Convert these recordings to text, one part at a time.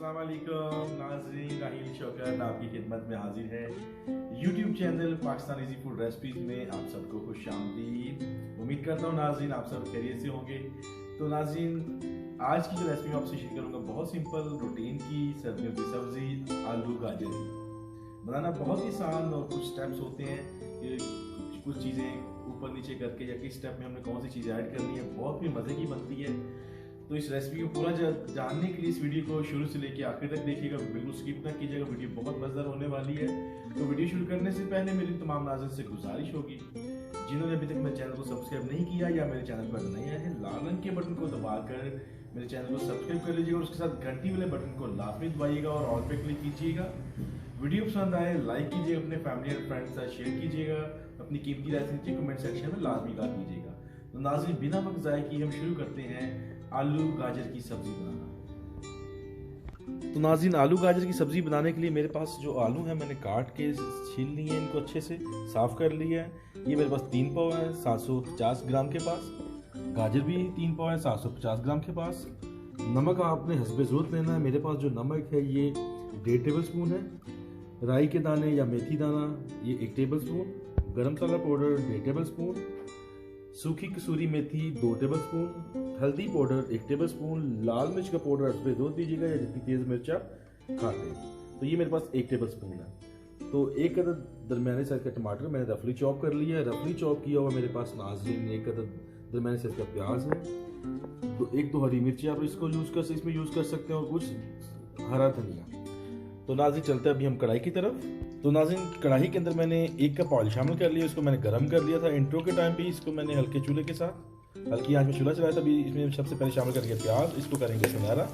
अस्सलाम वालेकुम नाज़रीन, राहील शौकत आपकी खिदमत में हाजिर है YouTube channel Pakistan easy food recipes में। आप सबको खुश आमदीद। उम्मीद करता हूँ नाज़रीन आप सब खैरियत से होंगे। तो नाज़रीन आज की जो रेसिपी मैं आपसे शेयर करूँगा बहुत सिंपल रूटीन की सर्दियों की सब्ज़ी आलू गाजर की बनाना बहुत ही आसान और कुछ स्टेप्स होते हैं कि कुछ चीज़ें ऊपर नीचे करके या किस स्टेप में हमने कौन सी चीज़ ऐड करनी है, बहुत ही मज़े की बनती है। तो इस रेसिपी को पूरा जानने के लिए इस वीडियो को शुरू से लेकर आखिर तक देखिएगा, बिल्कुल स्किप ना कीजिएगा। वीडियो बहुत मजेदार होने वाली है। तो वीडियो शुरू करने से पहले मेरी तमाम नाज़रीन से गुजारिश होगी, जिन्होंने अभी तक मेरे चैनल को सब्सक्राइब नहीं किया या मेरे चैनल पर नए आए हैं, लाल रंग के बटन को दबाकर मेरे चैनल को सब्सक्राइब कर लीजिएगा और उसके साथ घंटी वाले बटन को लाजमी दबाइएगा और ऑल पे क्लिक कीजिएगा। वीडियो पसंद आए लाइक कीजिएगा, अपने फैमिली और फ्रेंड्स के साथ शेयर कीजिएगा, अपनी कीमती राय नीचे कमेंट सेक्शन में लाजमी ला कीजिएगा। तो नाज़रीन बिना वक्त ज़ाय किए हम शुरू करते हैं आलू गाजर की सब्जी बनाना। तो नाज़रीन आलू गाजर की सब्जी बनाने के लिए मेरे पास जो आलू है मैंने काट के छील लिए हैं, इनको अच्छे से साफ कर लिया है। ये मेरे पास 3 पाव है 750 ग्राम के पास, गाजर भी 3 पाव है 750 ग्राम के पास। नमक आपने हस्बे ज़रूरत लेना है। मेरे पास जो नमक है ये 1.5 टेबल स्पून है। राई के दाने या मेथी दाना ये 1 टेबल स्पून, गरम मसाला पाउडर 1.5 टेबल स्पून, सूखी कसूरी मेथी 2 टेबल स्पून, हल्दी पाउडर 1 टेबल स्पून, लाल मिर्च का पाउडर हस्बे ज़रूरत दीजिएगा या जितनी तेज़ मिर्च आप खाते हैं। तो ये मेरे पास 1 टेबल स्पून है। तो एक अदद दरमियाने साइज का टमाटर मैंने रफली चॉप कर लिया है। रफली चॉप किया हुआ मेरे पास नाज़रीन एक अदद दरमियाने साइज का प्याज है। तो 1-2 हरी मिर्ची आप इसको इसमें यूज़ कर सकते हैं और कुछ हरा धनिया। तो नाज़रीन चलते हैं अभी हम कढ़ाई की तरफ। तो नाज़रीन कढ़ाई के अंदर मैंने 1 कप ऑयल शामिल कर लिया, इसको मैंने गर्म कर लिया था। इंट्रो के टाइम पे इसको मैंने हल्के चूल्हे के साथ हल्की आंच में चूल्हा चलाया था। अभी इसमें सबसे पहले शामिल करेंगे प्याज, इसको करेंगे सुनहरा।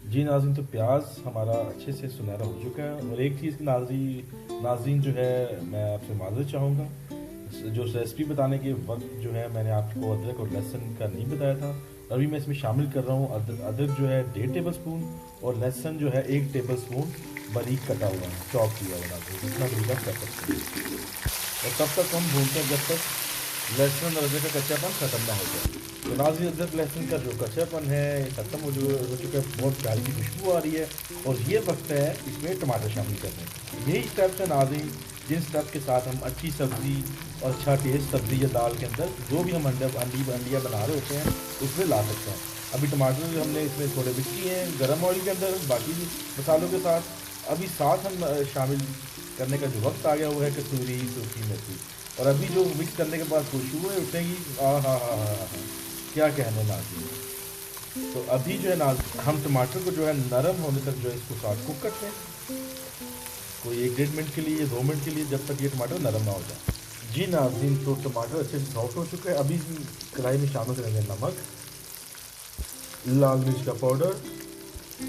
जी नाज़रीन तो प्याज हमारा अच्छे से सुनहरा हो चुका है। और एक चीज़ नाज़रीन जो है मैं आपसे माज़रत चाहूँगा, जो रेसिपी बताने के वक्त जो है मैंने आपको अदरक और लहसुन का नहीं बताया था। अभी मैं इसमें शामिल कर रहा हूँ अदरक जो है 1.5 टेबल स्पून और लहसुन जो है 1 टेबल स्पून बारीक कटा हुआ है, चॉप किया हुआ है, जितना बारीक आप कर सकते हैं। और तब तक हम भूनते हैं जब तक लहसुन और अदरक का कच्चापन ख़त्म ना हो जाए। तो नाज़रीन अदरक लहसुन का जो कच्चापन है ख़त्म हो चुका है, बहुत प्यारी की खुशबू आ रही है और ये वक्त है इसमें टमाटर शामिल करने का। यही स्टेप्स है नाज़रीन जिन स्टेप के साथ हम अच्छी सब्ज़ी और अच्छा टेस्ट सब्ज़ी या दाल के अंदर जो भी हम अंडिया बना रहे होते हैं उसमें ला सकते हैं। अभी टमाटर जो हमने इसमें थोड़े मिक्स किए हैं गर्म ऑयल के अंदर बाकी मसालों के साथ। अभी साथ हम शामिल करने का जो वक्त आ गया वो है कसूरी सूखी मेथी। और अभी जो मिक्स करने के बाद खुशबू उठेगी, क्या कहने नाज़रीन। तो अभी जो है नाज़रीन हम टमाटर को जो है नरम होने तक जो है इसको साथ कुक करते हैं, कोई 1-1.5 मिनट के लिए, 2 मिनट के लिए, जब तक ये टमाटर नरम ना हो जाए। जी नाज़रीन तो टमाटर अच्छे से सॉफ्ट हो चुका है। अभी कढ़ाई में शामिल करेंगे नमक, लाल मिर्च का पाउडर,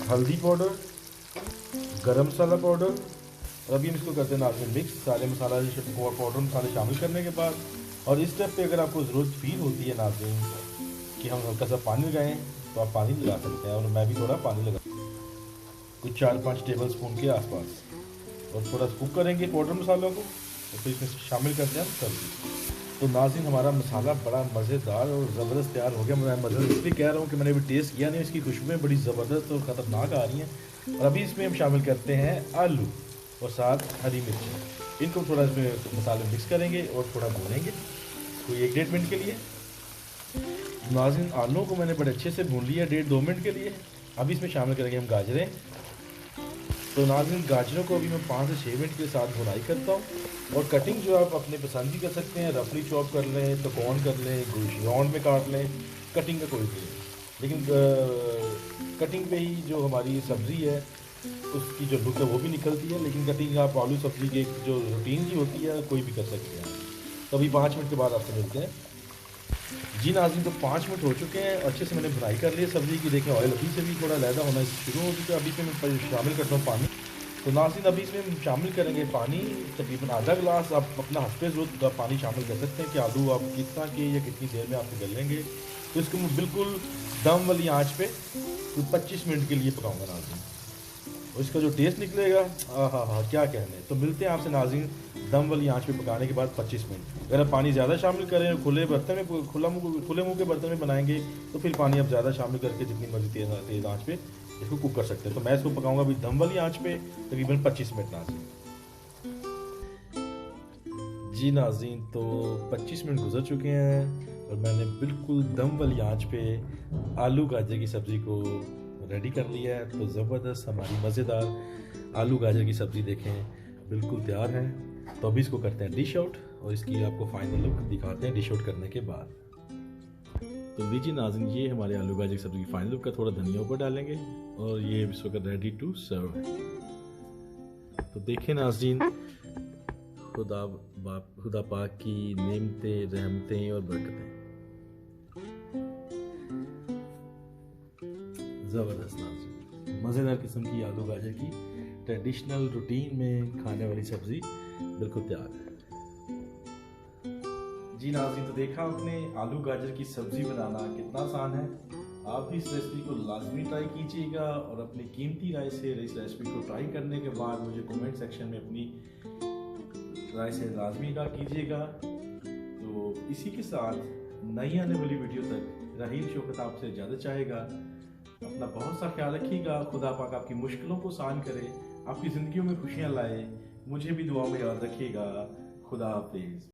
हल्दी पाउडर, गरम मसाला पाउडर। और अभी हम इसको करते हैं नाज़रीन मिक्स, सारे मसाला पाउडर मसाले शामिल करने के बाद। और इस स्टेप पे अगर आपको ज़रूरत फील होती है नाज़रीन कि हम हल्का सा पानी लगाएं तो आप पानी लगा सकते हैं। और मैं भी थोड़ा पानी लगा कुछ 4-5 टेबल स्पून के आसपास। और थोड़ा कुक करेंगे पाउडर मसालों को और फिर इसमें शामिल करते हैं हम सब्ज़ी। तो नाज़रीन हमारा मसाला बड़ा मज़ेदार और ज़बरदस्त तैयार हो गया। मैं मज़ेदार इसलिए कह रहा हूँ कि मैंने अभी टेस्ट किया नहीं, इसकी खुशबुएँ बड़ी ज़बरदस्त और ख़तरनाक आ रही हैं। और अभी इसमें हम शामिल करते हैं आलू और साथ हरी मिर्च। इनको थोड़ा इसमें मसाले मिक्स करेंगे और थोड़ा भूनेंगे कोई 1-1.5 मिनट के लिए। नाज़रीन आलू को मैंने बड़े अच्छे से भून लिया 1-2 मिनट के लिए। अभी इसमें शामिल करेंगे हम गाजरें। तो नाज़रीन गाजरों को अभी मैं 5 से 6 मिनट के साथ भुनाई करता हूँ। और कटिंग जो आप अपने पसंद की कर सकते हैं, रफली चॉप कर लें, त्रिकोण कर लें, राउंड में काट लें, कटिंग का कोई नहीं है। लेकिन कटिंग पे ही जो हमारी सब्ज़ी है उसकी जो लुक है वो भी निकलती है। लेकिन कटिंग आप आलू सब्ज़ी की जो रूटीन की होती है कोई भी कर सकते हैं। तो अभी 5 मिनट के बाद आपसे मिलते हैं। जी नाज़रीन तो 5 मिनट हो चुके हैं, अच्छे से मैंने भुनाई कर ली है सब्ज़ी की। देखें ऑयल अभी से भी थोड़ा लहदा होना शुरू हो चुका है। अभी से मैं शामिल करता हूँ पानी। तो नाज़रीन अभी इसमें हम शामिल करेंगे पानी, तकरीबन आधा गिलास। आप अपना हस्बे ज़रूरत का पानी शामिल कर सकते हैं कि आलू आप कितना के या कितनी देर में आप गल लेंगे। तो इसको मैं बिल्कुल दम वाली आँच पे 25 मिनट के लिए पकाऊँगा नाज़रीन। और इसका जो टेस्ट निकलेगा क्या कहने। तो मिलते हैं आपसे नाज़रीन दम वाली आंच पे पकाने के बाद 25 मिनट। अगर आप पानी ज़्यादा शामिल करें खुले बर्तन में खुले मुंह के बर्तन में बनाएंगे तो फिर पानी आप ज़्यादा शामिल करके जितनी मर्जी तेज़ आंच पे इसको कुक कर सकते हैं। तो मैं इसको पकाऊंगा अभी दम वाली आंच पे तकरीबन 25 मिनट नाज़रीन। जी नाज़रीन, तो 25 मिनट गुजर चुके हैं और मैंने बिल्कुल दम वाली आंच पे आलू गाजर की सब्ज़ी को रेडी कर लिया है। तो ज़बरदस्त हमारी मज़ेदार आलू गाजर की सब्ज़ी देखें बिल्कुल तैयार है। तो अभी इसको करते हैं डिश आउट और इसकी आपको फाइनल लुक दिखाते हैं डिश आउट करने के बाद। तो लीजिए नाज़रीन, ये हमारे आलू गाजर की सब्ज़ी की फाइनल लुक का थोड़ा धनिया ऊपर डालेंगे और ये इस वक्त रेडी टू सर्व है। तो देखें नाज़रीन, खुदा पाक की नेमतें, रहमतें और बरकतें। ज़बरदस्त नाज़रीन, मज़ेदार किस्म की आलू गाजर की ट्रेडिशनल रूटीन में खाने वाली सब्ज़ी बिल्कुल तैयार है। जी नाज़रीन, तो देखा आपने आलू गाजर की सब्ज़ी बनाना कितना आसान है। आप भी इस रेसिपी को लाजमी ट्राई कीजिएगा और अपनी कीमती राय से इस रेसिपी को ट्राई करने के बाद मुझे कमेंट सेक्शन में अपनी राय से लाजमी का कीजिएगा। तो इसी के साथ नई आने वाली वीडियो तक राहील शौकत आपसे इजाज़त चाहेगा। अपना बहुत सा ख्याल रखिएगा। खुदा पाक आपकी मुश्किलों को आसान करे, आपकी ज़िंदगियों में खुशियाँ लाए। मुझे भी दुआ में याद रखिएगा। खुदा हाफिज़।